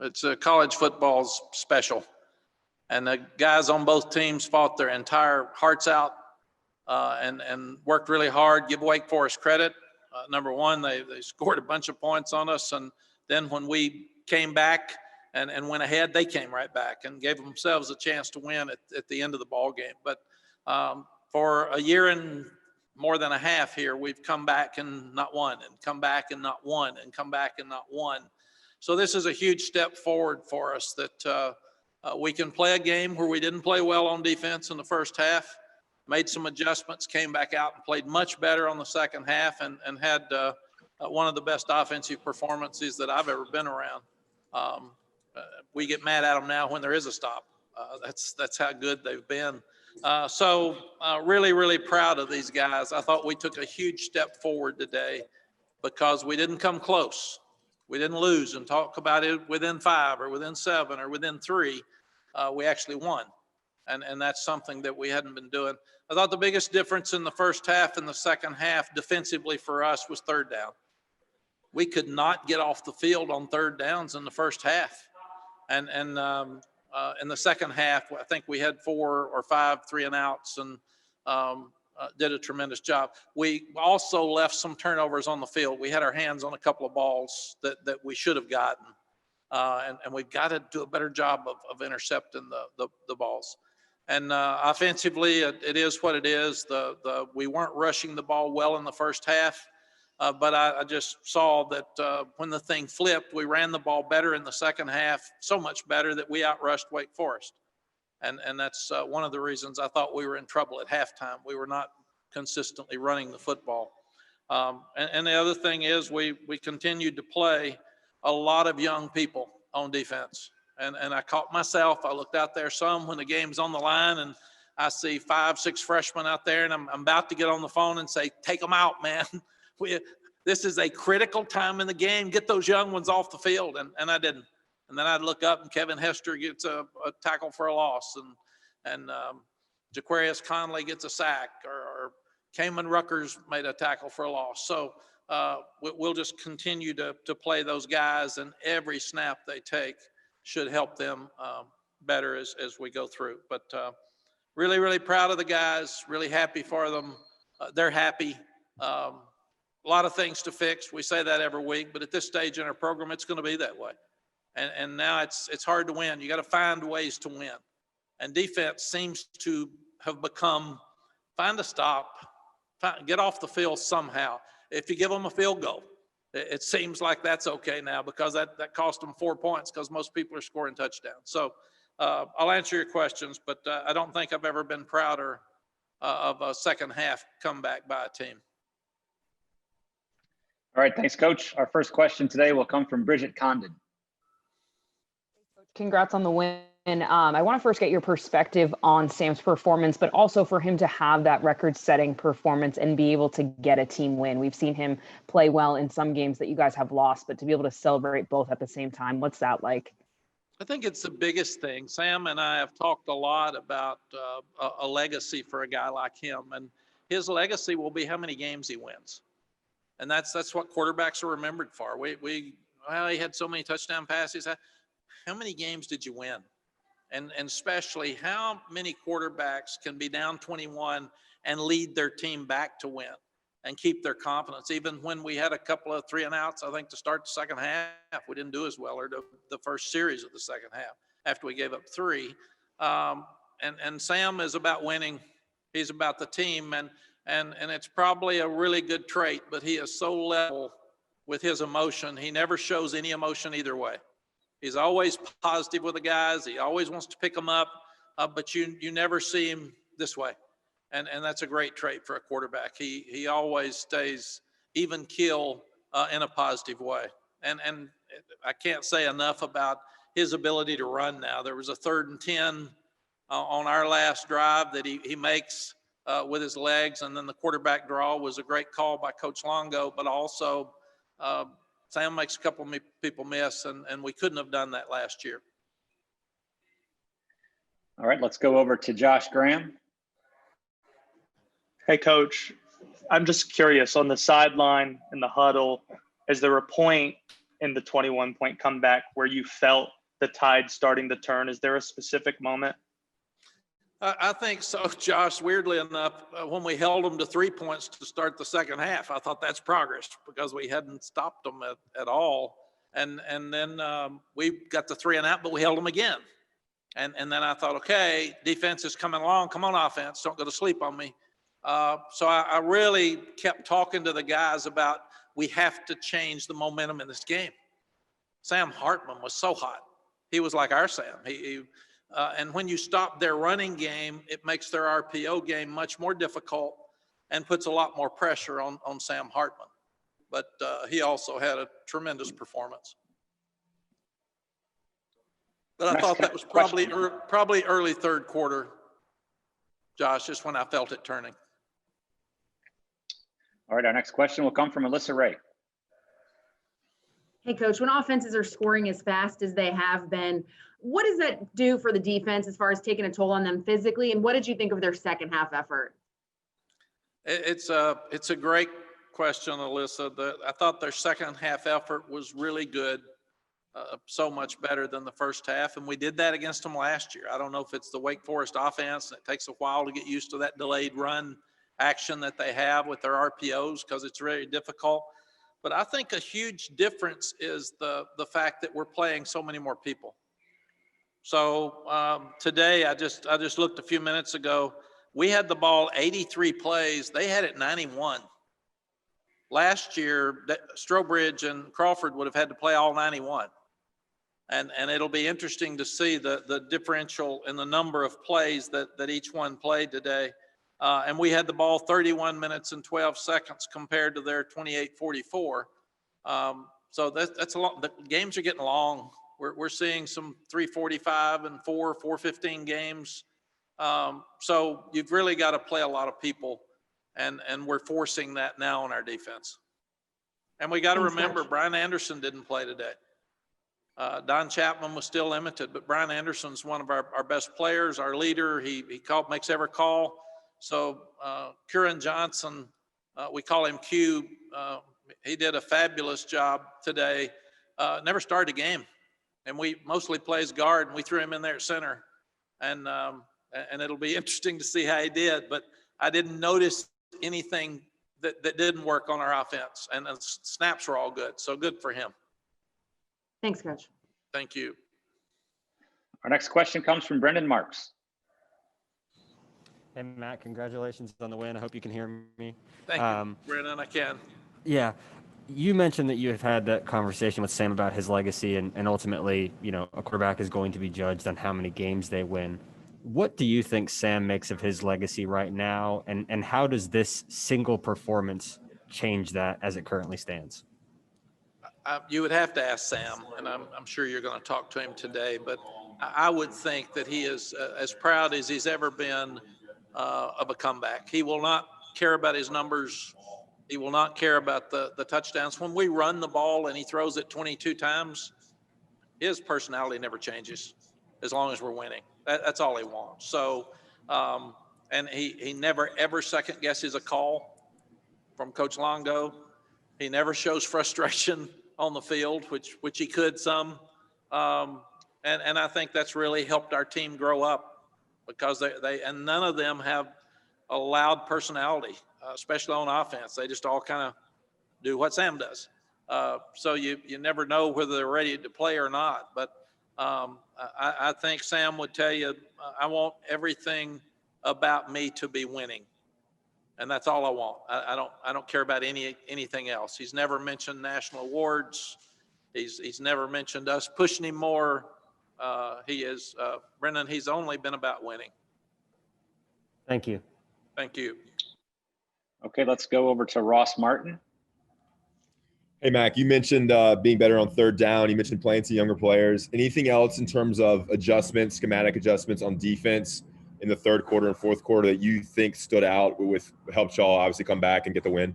It's college football's special. And the guys on both teams fought their entire hearts out and worked really hard. Give Wake Forest credit. Number one, they scored a bunch of points on us. And then when we came back and went ahead, they came right back and gave themselves a chance to win at the end of the ball game. But for a year and more than a half here, we've come back and not won, and come back and not won, and come back and not won. So this is a huge step forward for us that we can play a game where we didn't play well on defense in the first half, made some adjustments, came back out and played much better on the second half, and had one of the best offensive performances that I've ever been around. We get mad at them now when there is a stop. That's how good they've been. So really, really proud of these guys. I thought we took a huge step forward today because we didn't come close. We didn't lose and talk about it within 5 or within 7 or within 3. We actually won. And that's something that we hadn't been doing. I thought the biggest difference in the first half and the second half defensively for us was third down. We could not get off the field on third downs in the first half. And in the second half, I think we had 4 or 5 3-and-outs and did a tremendous job. We also left some turnovers on the field. We had our hands on a couple of balls that we should have gotten. And we've got to do a better job of intercepting the balls. And offensively, it is what it is. We weren't rushing the ball well in the first half. But I just saw that when the thing flipped, we ran the ball better in the second half, so much better that we outrushed Wake Forest. And that's one of the reasons I thought we were in trouble at halftime. We were not consistently running the football. And the other thing is we continued to play a lot of young people on defense. And I caught myself. I looked out there some when the game's on the line, and I see 5, 6 freshmen out there, and I'm about to get on the phone and say, take them out, man. This is a critical time in the game. Get those young ones off the field. And I didn't. And then I'd look up and Kevin Hester gets a tackle for a loss. And Jaquarius Conley gets a sack. Or Kamen Ruckers made a tackle for a loss. So we'll just continue to play those guys. And every snap they take should help them better as we go through. But really, really proud of the guys. Really happy for them. They're happy. A lot of things to fix. We say that every week, but at this stage in our program, it's going to be that way. And now it's hard to win. You got to find ways to win. And defense seems to have become find a stop, get off the field somehow. If you give them a field goal, it seems like that's okay now because that cost them 4 points because most people are scoring touchdowns. So I'll answer your questions, but I don't think I've ever been prouder of a second half comeback by a team. All right, thanks, Coach. Our first question today will come from Bridget Condon. Congrats on the win. I want to first get your perspective on Sam's performance, but also for him to have that record-setting performance and be able to get a team win. We've seen him play well in some games that you guys have lost, but to be able to celebrate both at the same time, what's that like? I think it's the biggest thing. Sam and I have talked a lot about a legacy for a guy like him, and his legacy will be how many games he wins. And that's what quarterbacks are remembered for. He had so many touchdown passes. How many games did you win? And especially how many quarterbacks can be down 21 and lead their team back to win and keep their confidence. Even when we had a couple of 3-and-outs, I think to start the second half, we didn't do as well, or the first series of the second half after we gave up 3. And Sam is about winning. He's about the team. And it's probably a really good trait, but he is so level with his emotion. He never shows any emotion either way. He's always positive with the guys. He always wants to pick them up, but you never see him this way. And that's a great trait for a quarterback. He always stays even keel in a positive way. And I can't say enough about his ability to run now. There was a 3rd and 10 on our last drive that he makes with his legs, and then the quarterback draw was a great call by Coach Longo, but also Sam makes a couple of people miss, and we couldn't have done that last year. All right, let's go over to Josh Graham. Hey, Coach, I'm just curious, on the sideline in the huddle, is there a point in the 21-point comeback where you felt the tide starting to turn? Is there a specific moment? I think so, Josh. Weirdly enough, when we held them to 3 points to start the second half, I thought that's progress because we hadn't stopped them at all. And then we got the 3 and out, but we held them again. And then I thought, okay, defense is coming along. Come on, offense. Don't go to sleep on me. So I really kept talking to the guys about we have to change the momentum in this game. Sam Hartman was so hot. He was like our Sam. And when you stop their running game, it makes their RPO game much more difficult and puts a lot more pressure on Sam Hartman. But he also had a tremendous performance. But I thought that was probably early third quarter, Josh, is when I felt it turning. All right, our next question will come from Alyssa Ray. Hey, Coach, when offenses are scoring as fast as they have been, what does that do for the defense as far as taking a toll on them physically? And what did you think of their second half effort? It's a great question, Alyssa. I thought their second half effort was really good, so much better than the first half. And we did that against them last year. I don't know if it's the Wake Forest offense. It takes a while to get used to that delayed run action that they have with their RPOs because it's really difficult. But I think a huge difference is the fact that we're playing so many more people. So today, I just looked a few minutes ago. We had the ball 83 plays. They had it 91. Last year, Strobridge and Crawford would have had to play all 91. And it'll be interesting to see the differential in the number of plays that each one played today. And we had the ball 31 minutes and 12 seconds compared to their 28-44. So that's a lot. The games are getting long. We're seeing some 3:45 and 4:15 games. So you've really got to play a lot of people, and we're forcing that now on our defense. And we got to remember, Brian Anderson didn't play today. Don Chapman was still limited, but Brian Anderson's one of our best players, our leader. He makes every call. So Kieran Johnson, we call him Q. He did a fabulous job today. Never started a game, and we mostly plays guard, and we threw him in there at center. And it'll be interesting to see how he did. But I didn't notice anything that didn't work on our offense, and the snaps were all good. So good for him. Thanks, Coach. Thank you. Our next question comes from Brendan Marks. Hey, Matt, congratulations on the win. I hope you can hear me. Thank you, Brendan. I can. Yeah. You mentioned that you have had that conversation with Sam about his legacy, and ultimately, a quarterback is going to be judged on how many games they win. What do you think Sam makes of his legacy right now, and how does this single performance change that as it currently stands? You would have to ask Sam, and I'm sure you're going to talk to him today, but I would think that he is as proud as he's ever been of a comeback. He will not care about his numbers. He will not care about the touchdowns. When we run the ball and he throws it 22 times, his personality never changes as long as we're winning. That's all he wants. So, and he never, ever second guesses a call from Coach Longo. He never shows frustration on the field, which he could some. And I think that's really helped our team grow up because and none of them have a loud personality, especially on offense. They just all kind of do what Sam does. So you never know whether they're ready to play or not. But I think Sam would tell you, I want everything about me to be winning. And that's all I want. I don't care about anything else. He's never mentioned national awards. He's never mentioned us pushing him more. Brendan, he's only been about winning. Thank you. Thank you. Okay, let's go over to Ross Martin. Hey, Mack, you mentioned being better on third down. You mentioned playing to younger players. Anything else in terms of adjustments, schematic adjustments on defense in the third quarter and fourth quarter that you think stood out with helped y'all obviously come back and get the win?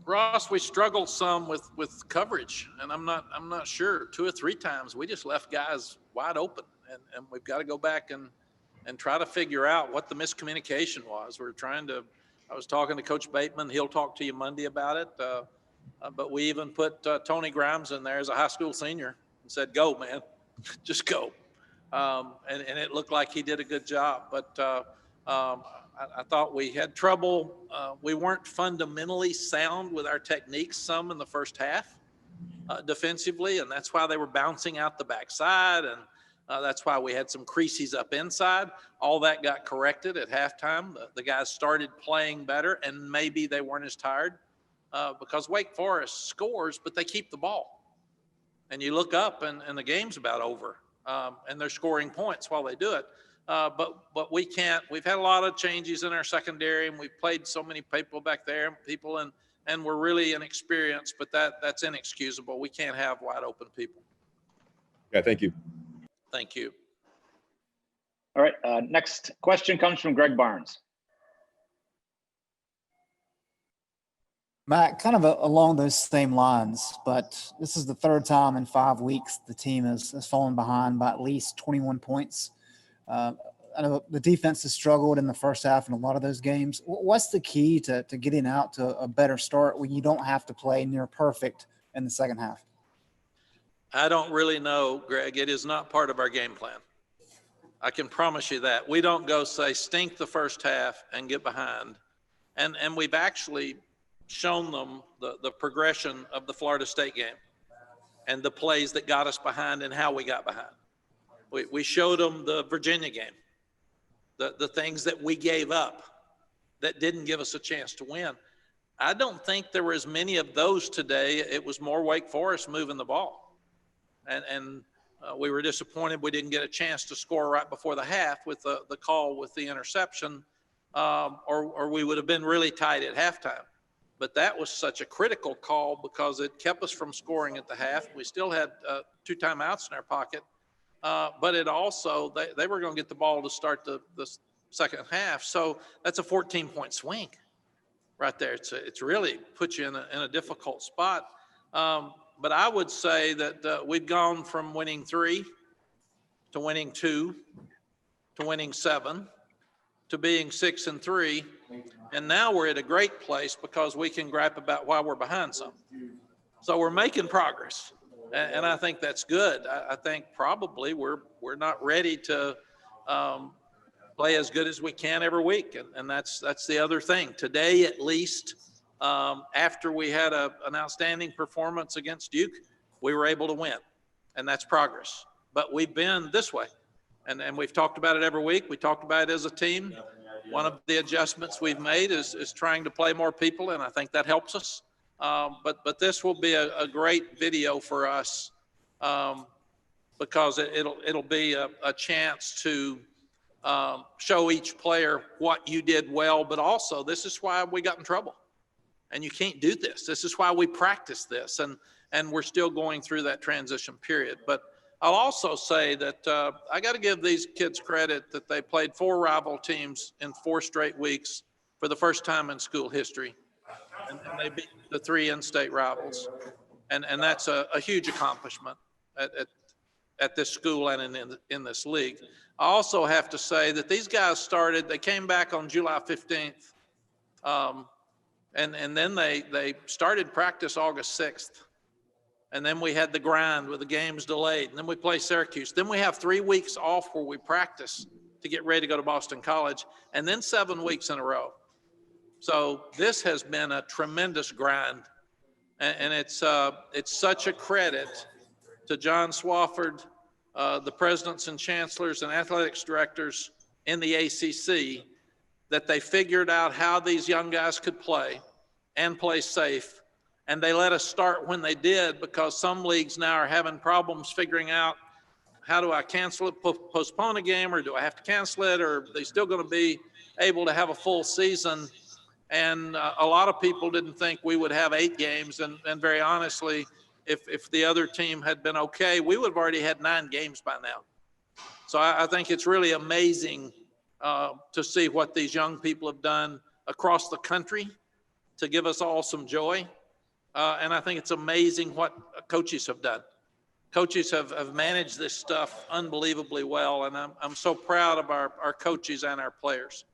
Ross, we struggled some with coverage, and I'm not sure. 2 or 3 times we just left guys wide open, and we've got to go back and try to figure out what the miscommunication was. I was talking to Coach Bateman. He'll talk to you Monday about it. But we even put Tony Grimes in there as a high school senior and said, go, man, just go. And it looked like he did a good job. But I thought we had trouble. We weren't fundamentally sound with our techniques some in the first half defensively, and that's why they were bouncing out the backside, and that's why we had some creases up inside. All that got corrected at halftime. The guys started playing better, and maybe they weren't as tired because Wake Forest scores, but they keep the ball. And you look up, and the game's about over, and they're scoring points while they do it. But we can't. We've had a lot of changes in our secondary, and we've played so many people back there, and we're really inexperienced. But that's inexcusable. We can't have wide open people. Yeah, thank you. Thank you. All right. Next question comes from Greg Barnes. Matt, kind of along those same lines, but this is the third time in 5 weeks the team has fallen behind by at least 21 points. I know the defense has struggled in the first half in a lot of those games. What's the key to getting out to a better start when you don't have to play near perfect in the second half? I don't really know, Greg. It is not part of our game plan. I can promise you that. We don't go say stink the first half and get behind. And we've actually shown them the progression of the Florida State game and the plays that got us behind and how we got behind. We showed them the Virginia game, the things that we gave up that didn't give us a chance to win. I don't think there were as many of those today. It was more Wake Forest moving the ball. And we were disappointed we didn't get a chance to score right before the half with the call with the interception, or we would have been really tight at halftime. But that was such a critical call because it kept us from scoring at the half. We still had 2 timeouts in our pocket, but it also, they were going to get the ball to start the second half. So that's a 14-point swing right there. It's really put you in a difficult spot. But I would say that we've gone from winning 3 to winning 2 to winning 7 to being 6-3. And now we're at a great place because we can gripe about why we're behind some. So we're making progress. And I think that's good. I think probably we're not ready to play as good as we can every week. And that's the other thing. Today, at least, after we had an outstanding performance against Duke, we were able to win, and that's progress. But we've been this way, and we've talked about it every week. We talked about it as a team. One of the adjustments we've made is trying to play more people, and I think that helps us. But this will be a great video for us because it'll be a chance to show each player what you did well, but also this is why we got in trouble. And you can't do this. This is why we practice this, and we're still going through that transition period. But I'll also say that I got to give these kids credit that they played 4 rival teams in 4 straight weeks for the first time in school history, and they beat the 3 in-state rivals, and that's a huge accomplishment at this school and in this league. I also have to say that these guys they came back on July 15th. And then they started practice August 6th. And then we had the grind with the games delayed. And then we play Syracuse. Then we have 3 weeks off where we practice to get ready to go to Boston College. And then 7 weeks in a row. So this has been a tremendous grind. And it's such a credit to John Swofford, the presidents and chancellors and athletics directors in the ACC, that they figured out how these young guys could play and play safe. And they let us start when they did, because some leagues now are having problems figuring out, how do I cancel it, postpone a game, or do I have to cancel it, or are they still going to be able to have a full season? And a lot of people didn't think we would have 8 games. And very honestly, if the other team had been okay, we would have already had 9 games by now. So I think it's really amazing to see what these young people have done across the country to give us all some joy. And I think it's amazing what coaches have done. Coaches have managed this stuff unbelievably well, and I'm so proud of our coaches and our players.